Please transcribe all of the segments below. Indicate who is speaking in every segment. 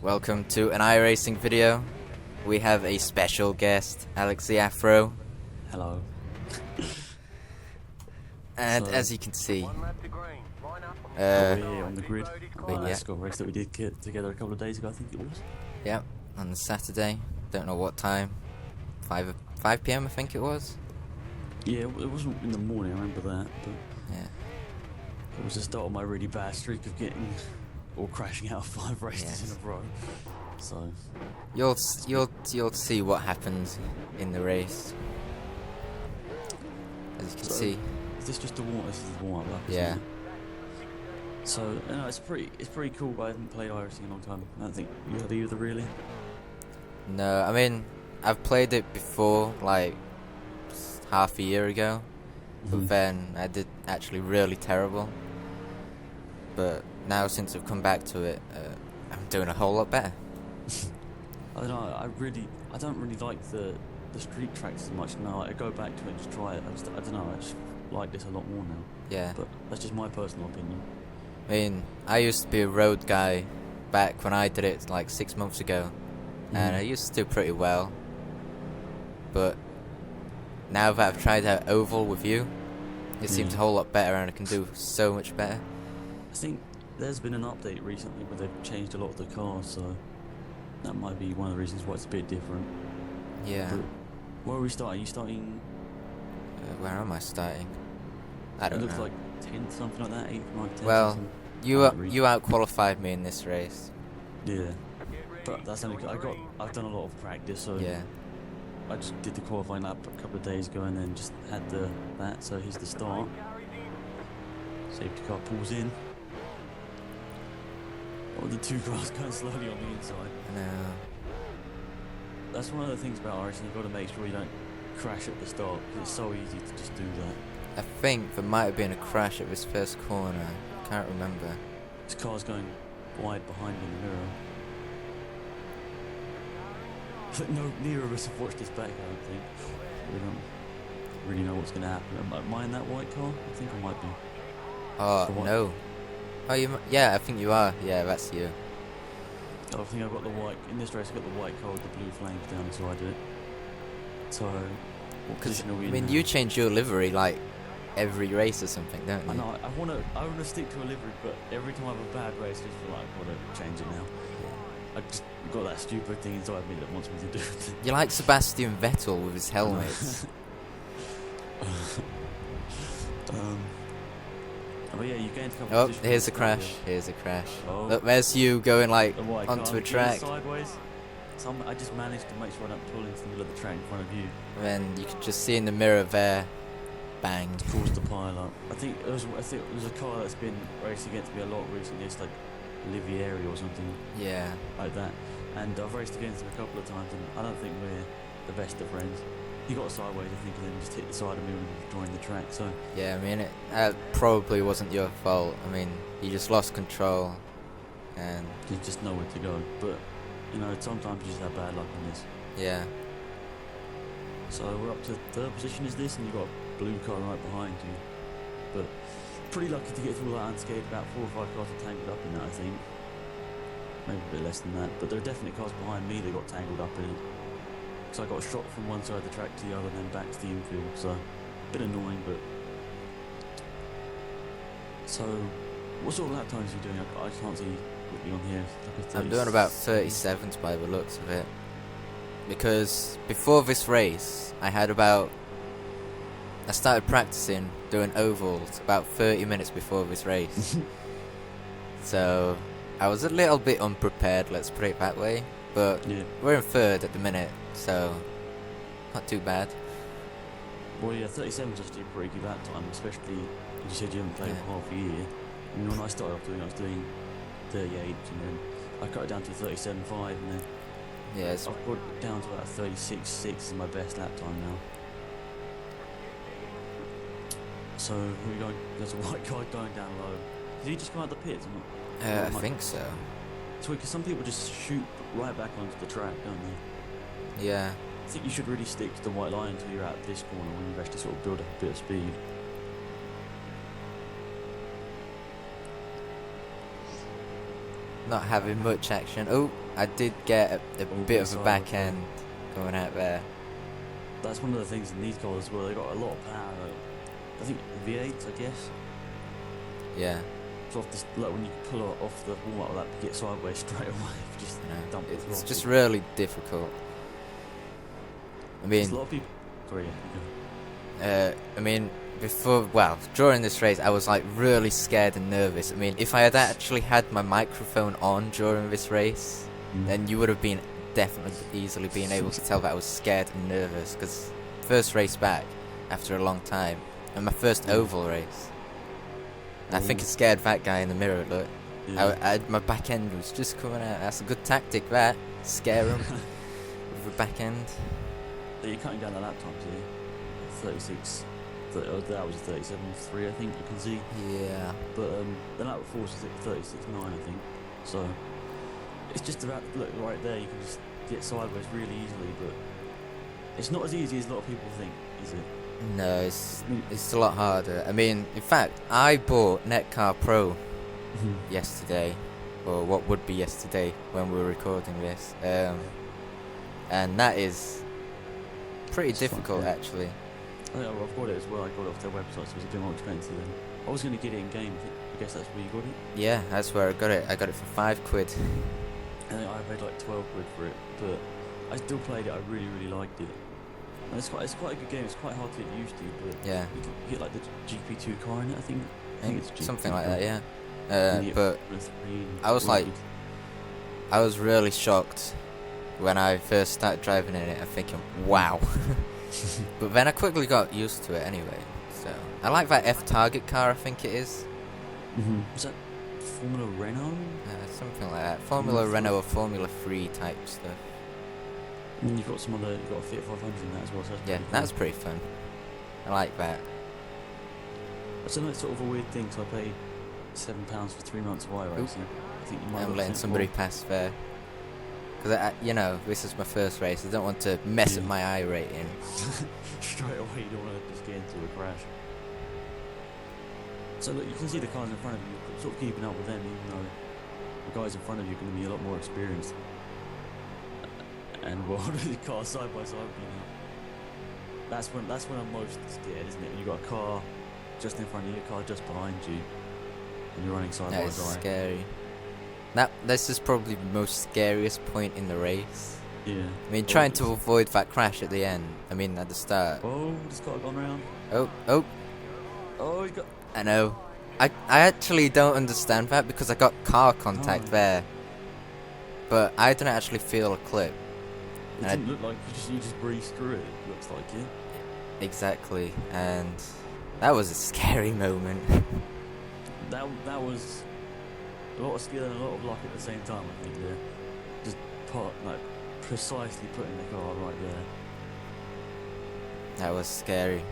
Speaker 1: Welcome to an iRacing video. We have a special guest, AlexZAfRo.
Speaker 2: Hello.
Speaker 1: And
Speaker 2: So,
Speaker 1: as you can see,
Speaker 2: we're here on the grid.
Speaker 1: yeah.
Speaker 2: That's got a race that we did get together a couple of days ago, I think it was.
Speaker 1: Yep, on Saturday. Don't know what time. 5 p.m. I think it was.
Speaker 2: Yeah, it wasn't in the morning, I remember that, but
Speaker 1: Yeah.
Speaker 2: it was the start of my really bad streak of getting or crashing out of 5 races
Speaker 1: Yes.
Speaker 2: in a row. So
Speaker 1: You'll see what happens in the race. As you can see.
Speaker 2: is this just a warm? This is the warm up.
Speaker 1: Yeah.
Speaker 2: It? So it's pretty cool. But I haven't played iRacing in a long time. I don't think you have either, really.
Speaker 1: No, I mean, I've played it before, like half a year ago. But then I did actually really terrible. But now since I've come back to it, I'm doing a whole lot better.
Speaker 2: I don't know. I don't really like the street tracks as much now. I go back to it and just try it. I don't know. I just like this a lot more now.
Speaker 1: Yeah.
Speaker 2: But that's just my personal opinion.
Speaker 1: I mean, I used to be a road guy back when I did it like 6 months ago, and I used to do pretty well. But now that I've tried out oval with you, it seems a whole lot better, and I can do so much better.
Speaker 2: I think there's been an update recently where they've changed a lot of the cars, so that might be one of the reasons why it's a bit different.
Speaker 1: Yeah.
Speaker 2: But where are we starting? Are you starting?
Speaker 1: Where am I starting? I
Speaker 2: It
Speaker 1: don't
Speaker 2: looks
Speaker 1: know.
Speaker 2: like 10th, something like that. 8th, 9th, 10th.
Speaker 1: Well,
Speaker 2: something.
Speaker 1: you out-qualified me in this race.
Speaker 2: Yeah. But that's only I've done a lot of practice, so
Speaker 1: Yeah.
Speaker 2: I just did the qualifying lap a couple of days ago and then just had that. So here's the start. Safety car pulls in. Oh, the two cars going slowly on the inside.
Speaker 1: No.
Speaker 2: That's one of the things about iRacing. You've got to make sure you don't crash at the start because it's so easy to just do that.
Speaker 1: I think there might have been a crash at this first corner. Can't remember.
Speaker 2: This car's going wide behind me in the mirror. But no, neither of us have watched this back, I don't think. We don't really know what's going to happen. Am I in that white car? I think I might be.
Speaker 1: Oh, no. Oh, yeah, I think you are. Yeah, that's you.
Speaker 2: I think I've got the white, in this race I've got the white car with the blue flames down the side of it. So, what position are we in?
Speaker 1: I mean,
Speaker 2: now?
Speaker 1: you change your livery like every race or something, don't you?
Speaker 2: I know, I wanna stick to a livery, but every time I have a bad race, I just feel like I've got to change it now. I just got that stupid thing inside me that wants me to do it.
Speaker 1: You're like Sebastian Vettel with his helmets.
Speaker 2: But yeah, you gained a couple
Speaker 1: Oh,
Speaker 2: positions
Speaker 1: here's a
Speaker 2: earlier.
Speaker 1: crash. Here's a crash.
Speaker 2: Oh.
Speaker 1: Look, there's you going like
Speaker 2: The white
Speaker 1: onto
Speaker 2: car
Speaker 1: a track.
Speaker 2: sideways. I just managed to make sure I don't pull into the middle of the track in front of you.
Speaker 1: Then you can just see in the mirror there, bang.
Speaker 2: Caused the pile up. I think it was a car that's been raced against me a lot recently. It's like Livieri or something
Speaker 1: Yeah.
Speaker 2: like that. And I've raced against him a couple of times, and I don't think we're the best of friends. He got sideways, I think, and then just hit the side of me when he was drawing the track. So
Speaker 1: Yeah, I mean, it probably wasn't your fault. I mean, you just lost control, and
Speaker 2: you just know where to go. But you know, sometimes you just have bad luck on this.
Speaker 1: yeah.
Speaker 2: So we're up to 3rd position is this, and you've got a blue car right behind you. But pretty lucky to get through all that unscathed. About 4 or 5 cars were tangled up in that, I think. Maybe a bit less than that. But there are definitely cars behind me that got tangled up in it. So I got shot from one side of the track to the other, then back to the infield. So a bit annoying, but. So, what sort of lap times are you doing? I can't see quickly on here. Like
Speaker 1: I'm doing about 37s by the looks of it. Because before this race, I started practicing doing ovals about 30 minutes before this race. So, I was a little bit unprepared, let's put it that way. But
Speaker 2: yeah.
Speaker 1: we're in 3rd at the minute, so not too bad.
Speaker 2: Well, yeah, 37 is actually a pretty good lap time, especially as you said you haven't played for half a year. I mean, when I started off doing, I was doing 38, and then I cut it down to 37.5, and then
Speaker 1: Yeah, it's,
Speaker 2: I've got it down to about 36.6 is my best lap time now. So we're going. There's a white guy going down low. Did he just come out the pits?
Speaker 1: I think so.
Speaker 2: So because some people just shoot right back onto the track, don't they?
Speaker 1: Yeah.
Speaker 2: I think you should really stick to the white line until you're out this corner when you've actually sort of built up a bit of speed.
Speaker 1: Not having much action. Oh, I did get a bit of a
Speaker 2: side
Speaker 1: back end going out there.
Speaker 2: That's one of the things in these cars as well. They got a lot of power. I think V8s, I guess.
Speaker 1: Yeah.
Speaker 2: So off this, like when you pull it off the wall like that, you get sideways straight away. Just dump it.
Speaker 1: It's just really difficult. I mean,
Speaker 2: there's a lot of people. Sorry, yeah.
Speaker 1: I mean, during this race, I was like really scared and nervous. I mean, if I had actually had my microphone on during this race, then you would have been definitely easily being able to tell that I was scared and nervous, because first race back after a long time, and my first oval race. And I think it scared that guy in the mirror. Look, my back end was just coming out. That's a good tactic. That scare him with the back end.
Speaker 2: You're cutting down the lap times here. 36. That was a 37.3, I think you can see.
Speaker 1: Yeah.
Speaker 2: But the lap before was 36.9, I think. So it's just about, look right there. You can just get sideways really easily, but it's not as easy as a lot of people think, is it?
Speaker 1: No, it's a lot harder. I mean, in fact, I bought Netcar Pro yesterday, or what would be yesterday when we were recording this, and that is pretty difficult actually.
Speaker 2: I've got it as well. I got it off their website, so it's a bit more expensive. I was going to get it in game. I guess that's where you got it.
Speaker 1: Yeah, that's where I got it. I got it for £5.
Speaker 2: And I paid like 12 quid for it, but I still played it. I really, really liked it. And it's quite a good game. It's quite hard to get used to, but
Speaker 1: yeah,
Speaker 2: you can get like the GP2 car in it. I think it's GP2
Speaker 1: something like that. Yeah. But I was really shocked when I first started driving in it. I'm thinking, wow. But then I quickly got used to it anyway. So I like that F Target car. I think it is.
Speaker 2: Is that Formula Renault?
Speaker 1: Something like that. Formula Renault or Formula 3 type stuff.
Speaker 2: And you've got you've got a Fiat 500 in that as well. So
Speaker 1: that's pretty fun. I like that.
Speaker 2: It's a sort of a weird thing. So I paid £7 for 3 months of iRacing. I think you might.
Speaker 1: I'm letting somebody pass there. Because, this is my first race. I don't want to mess up my I rating.
Speaker 2: Straight away, you don't want to just get into a crash. So, look, you can see the cars in front of you. You're sort of keeping up with them, even though the guys in front of you are going to be a lot more experienced. And, well, the cars side by side, that's when I'm most scared, isn't it? When you've got a car just in front of you, a car just behind you, and you're running side by side.
Speaker 1: That is scary. This is probably the most scariest point in the race.
Speaker 2: Yeah.
Speaker 1: I mean, trying to avoid that crash at the end. I mean, at the start.
Speaker 2: Oh, this car gone round.
Speaker 1: Oh, he got. I know. I actually don't understand that, because I got car contact there, but I didn't actually feel a clip.
Speaker 2: It didn't look like you just breezed through it. It looks like it.
Speaker 1: Exactly, and that was a scary moment.
Speaker 2: That was a lot of skill and a lot of luck at the same time, I think. There, just precisely putting the car right there.
Speaker 1: That was scary.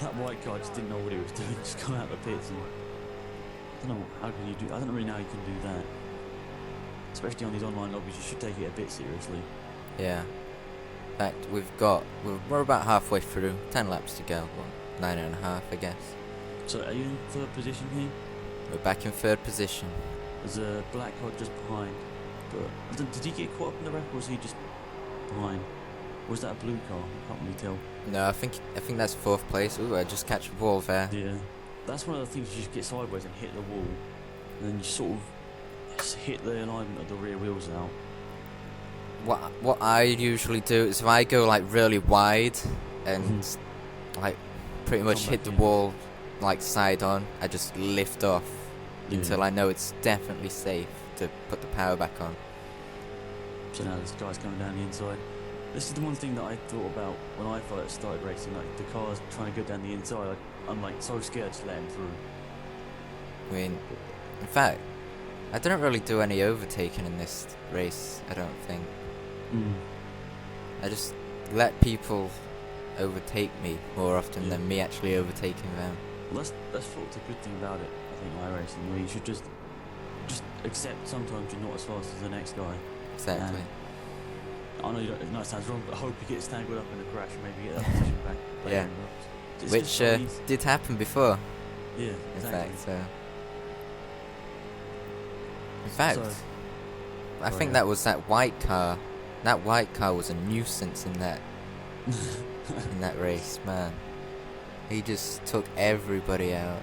Speaker 2: That white car just didn't know what he was doing. Just come out of the pits and I don't know how can you do. I don't really know how you can do that. Especially on these online lobbies, you should take it a bit seriously.
Speaker 1: Yeah. In fact, we're about halfway through. 10 laps to go. Well, 9.5, I guess.
Speaker 2: So, are you in third position here?
Speaker 1: We're back in third position.
Speaker 2: There's a black car just behind. But did he get caught up in the wreck, or was he just behind? Or was that a blue car? I can't really tell.
Speaker 1: No, I think that's fourth place. Ooh, I just catch a ball there.
Speaker 2: Yeah. That's one of the things, you just get sideways and hit the wall, and then you sort of hit the alignment of the rear wheels out.
Speaker 1: What I usually do is if I go like really wide and like pretty much hit the wall like side on, I just lift off until I know it's definitely safe to put the power back on.
Speaker 2: So now this guy's coming down the inside. This is the one thing that I thought about when I first started racing, like the cars trying to go down the inside. I'm like so scared to let him through.
Speaker 1: I mean, in fact, I didn't really do any overtaking in this race, I don't think. I just let people overtake me more often than me actually overtaking them.
Speaker 2: Well, that's sort of the good thing about it, I think, iRacing, where you should just accept sometimes you're not as fast as the next guy.
Speaker 1: Exactly.
Speaker 2: I know it sounds wrong, but I hope he gets tangled up in a crash and maybe get that position back.
Speaker 1: Yeah. Which did happen before.
Speaker 2: Yeah, exactly.
Speaker 1: In fact, I think that was that white car. That white car was a nuisance in that in that race, man. He just took everybody out.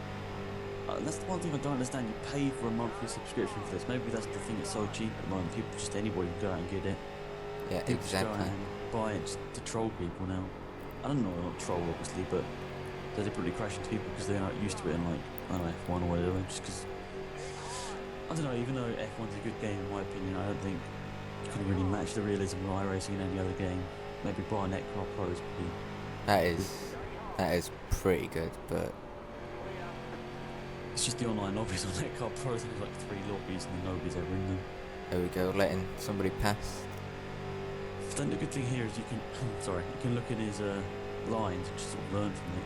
Speaker 2: That's the one thing I don't understand. You pay for a monthly subscription for this. Maybe that's the thing. It's so cheap at the moment. People, just anybody can go out and get it.
Speaker 1: Yeah,
Speaker 2: People
Speaker 1: exactly.
Speaker 2: just go out and buy it just to troll people now. I don't know, not troll obviously, but they deliberately crash into people because they're not used to it in, like, I don't know, F1 or whatever. Just because, I don't know, even though F1's a good game in my opinion, I don't think you couldn't really match the realism of iRacing in any other game. Maybe buy Netcar Pro is pretty.
Speaker 1: That is pretty good, but
Speaker 2: it's just the online lobbies on Netcar Pro. There's like 3 lobbies and nobody's ever in them.
Speaker 1: there we go, letting somebody pass.
Speaker 2: Then the good thing here is you can, sorry, you can look at his lines and just sort of learn from it.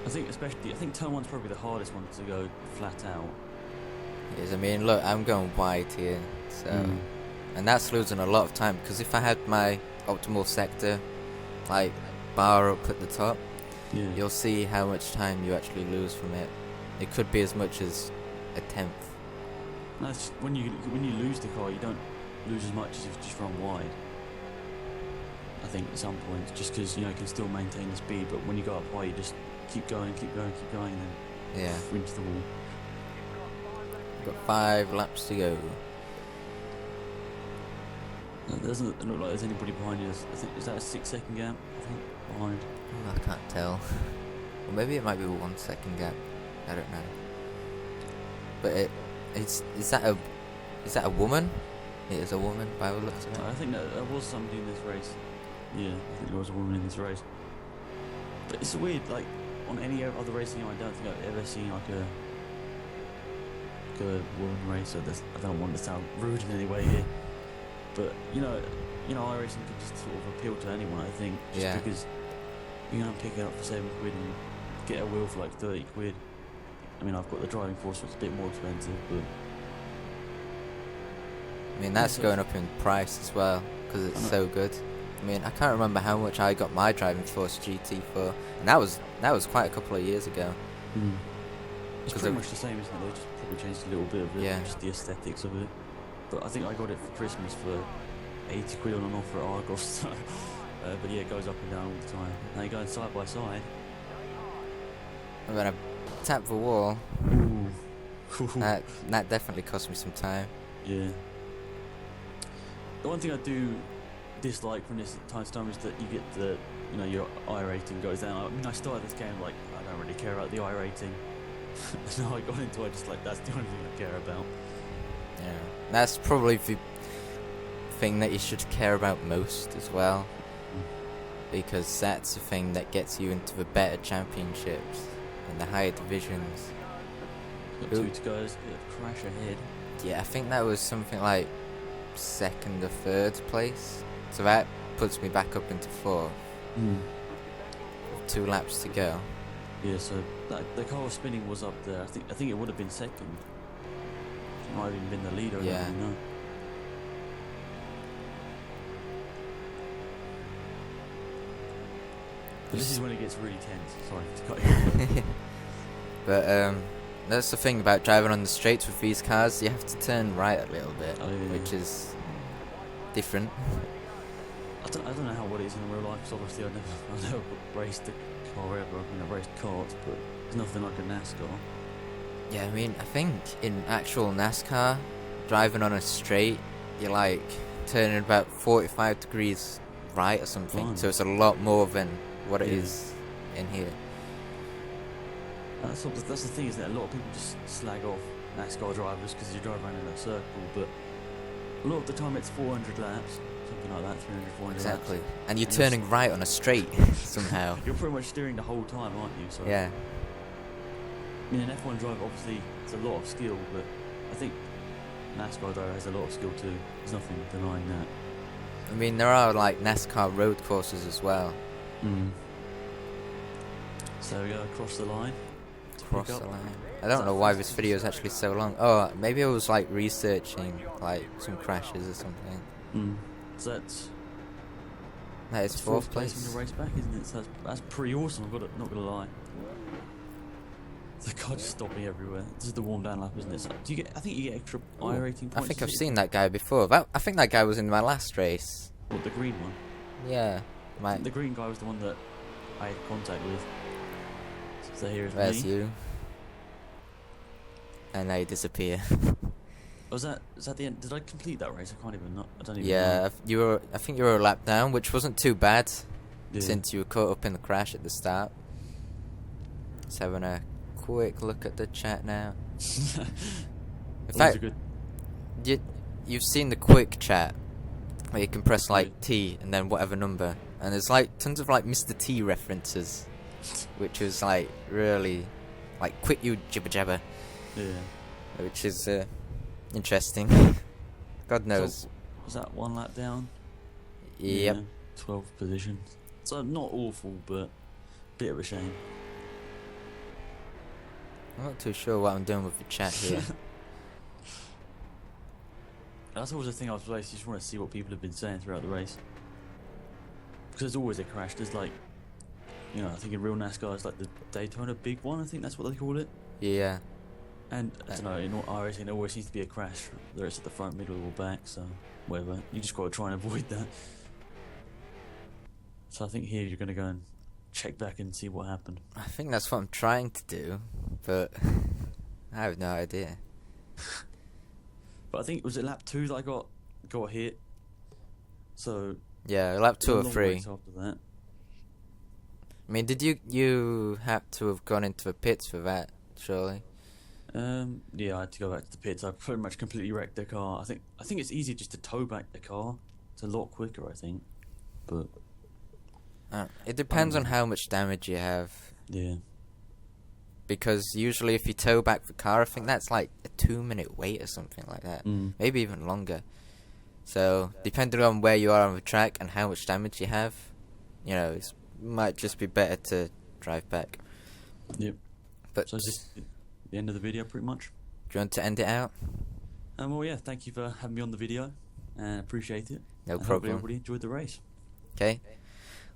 Speaker 2: I think turn 1's probably the hardest one to go flat out.
Speaker 1: Yes, I mean, look, I'm going wide here, so and that's losing a lot of time, because if I had my optimal sector, like, bar up at the top, you'll see how much time you actually lose from it. It could be as much as a tenth.
Speaker 2: That's when you lose the car, you don't lose as much as if you just run wide. I think at some points, just because you can still maintain the speed, but when you go up high, you just keep going, and then into the wall.
Speaker 1: Got 5 laps to go.
Speaker 2: It doesn't look like there's anybody behind you. I think, is that a 6-second gap? I think behind.
Speaker 1: I can't tell. Or maybe it might be a 1 second gap. I don't know. But is that a woman? It is a woman by the looks of it.
Speaker 2: I think that there was somebody in this race. Yeah, I think there was a woman in this race. But it's weird, like on any other racing, I don't think I've ever seen like a woman racer. I don't want to sound rude in any way here, but iRacing could just sort of appeal to anyone. I think just because you can pick it up for £7 and get a wheel for like £30. I mean, I've got the driving force, so it's a bit more expensive, but
Speaker 1: I mean that's going up in price as well because it's so good. I mean, I can't remember how much I got my driving force GT for, and that was quite a couple of years ago.
Speaker 2: It's pretty much the same, isn't it? They just probably changed a little bit of it, just the aesthetics of it. But I think I got it for Christmas for £80 on an offer at Argos. But yeah, it goes up and down all the time. Now you're going side by side.
Speaker 1: I'm gonna tap the wall.
Speaker 2: Ooh.
Speaker 1: That definitely cost me some time.
Speaker 2: Yeah. The one thing I do dislike from this time to time is that you get the, your I rating goes down. I mean, I started this game like, I don't really care about the I rating. Now I got into it just like, that's the only thing I care about.
Speaker 1: Yeah. That's probably the thing that you should care about most as well. Because that's the thing that gets you into the better championships and the higher divisions.
Speaker 2: Got 2 to go, there's a bit of crash ahead.
Speaker 1: Yeah, I think that was something like 2nd or 3rd place. So that puts me back up into 4th. 2 laps to go.
Speaker 2: Yeah, so the car was spinning was up there. I think it would have been 2nd. It might have even been the leader. I don't really know. But this is when it gets really tense. Sorry to cut you.
Speaker 1: But that's the thing about driving on the straights with these cars. You have to turn right a little bit, which is different.
Speaker 2: I don't know what it is in real life. Cause obviously I never raced a car ever. I mean, I've raced karts, but there's nothing like a NASCAR.
Speaker 1: Yeah, I mean, I think in actual NASCAR, driving on a straight, you're like turning about 45 degrees right or something. So it's a lot more than what it is in here.
Speaker 2: That's the thing, is that a lot of people just slag off NASCAR drivers because you drive around in a circle, but a lot of the time it's 400 laps, something like that, 300, 400
Speaker 1: exactly.
Speaker 2: laps.
Speaker 1: And you're turning right on a straight somehow.
Speaker 2: You're pretty much steering the whole time, aren't you? So
Speaker 1: yeah.
Speaker 2: I mean, an F1 driver, obviously, it's a lot of skill, but I think NASCAR driver has a lot of skill too. There's nothing denying that.
Speaker 1: I mean, there are like NASCAR road courses as well.
Speaker 2: So we go across the line.
Speaker 1: Cross the line. I don't know why this video is actually so long. Oh, maybe I was like researching like some crashes or something.
Speaker 2: So
Speaker 1: that is 4th place
Speaker 2: in the race back, isn't it? So that's pretty awesome. Not gonna lie. The car just stopped me everywhere. This is the warm down lap, isn't it? So, do you get? I think you get extra iRating points.
Speaker 1: I think I've seen that guy before. I think that guy was in my last race.
Speaker 2: What, the green one?
Speaker 1: Yeah.
Speaker 2: The green guy was the one that I had contact with. So here's
Speaker 1: There's
Speaker 2: me.
Speaker 1: you. And now you disappear.
Speaker 2: Was that the end? Did I complete that race? I can't even. I don't even know.
Speaker 1: Yeah, I think you were a lap down, which wasn't too bad,
Speaker 2: Yeah.
Speaker 1: since you were caught up in the crash at the start. Just having a quick look at the chat now. In fact, you've seen the quick chat where you can press like T and then whatever number, and there's like tons of like Mr. T references, which is like really like quit you jibber jabber.
Speaker 2: Yeah.
Speaker 1: Which is interesting. God knows.
Speaker 2: So, was that one lap down?
Speaker 1: Yep.
Speaker 2: Yeah, 12th position. So not awful, but a bit of a shame.
Speaker 1: I'm not too sure what I'm doing with the chat here.
Speaker 2: That's always the thing I was basically just want to see what people have been saying throughout the race. Because there's always a crash. There's like, you know, I think in real NASCAR it's like the Daytona Big One, I think that's what they call it.
Speaker 1: Yeah.
Speaker 2: And I don't know, in iRacing there always seems to be a crash, whether it's at the front, middle or back, so whatever. You just got to try and avoid that. So I think here you're going to go and check back and see what happened.
Speaker 1: I think that's what I'm trying to do, but I have no idea.
Speaker 2: But I think, was it lap 2 that I got hit? So
Speaker 1: Yeah, lap 2 or 3.
Speaker 2: After that.
Speaker 1: I mean, did you have to have gone into the pits for that, surely?
Speaker 2: Yeah, I had to go back to the pits. I pretty much completely wrecked the car. I think it's easier just to tow back the car. It's a lot quicker, I think. But
Speaker 1: it depends on how much damage you have.
Speaker 2: Yeah.
Speaker 1: Because usually if you tow back the car, I think that's like a 2-minute wait or something like that. Maybe even longer. So, depending on where you are on the track and how much damage you have, you know, it might just be better to drive back.
Speaker 2: Yep.
Speaker 1: But
Speaker 2: so is this the end of the video, pretty much?
Speaker 1: Do you want to end it out?
Speaker 2: Well, yeah, thank you for having me on the video. Appreciate it.
Speaker 1: No
Speaker 2: and
Speaker 1: problem.
Speaker 2: Hope everybody enjoyed the race.
Speaker 1: Okay.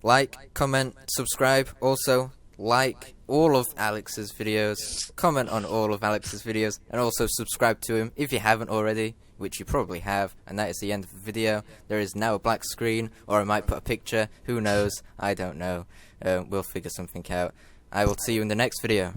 Speaker 1: Like, comment, subscribe. Also, like all of Alex's videos. Comment on all of Alex's videos. And also subscribe to him if you haven't already, which you probably have. And that is the end of the video. There is now a black screen, or I might put a picture. Who knows? I don't know. We'll figure something out. I will see you in the next video.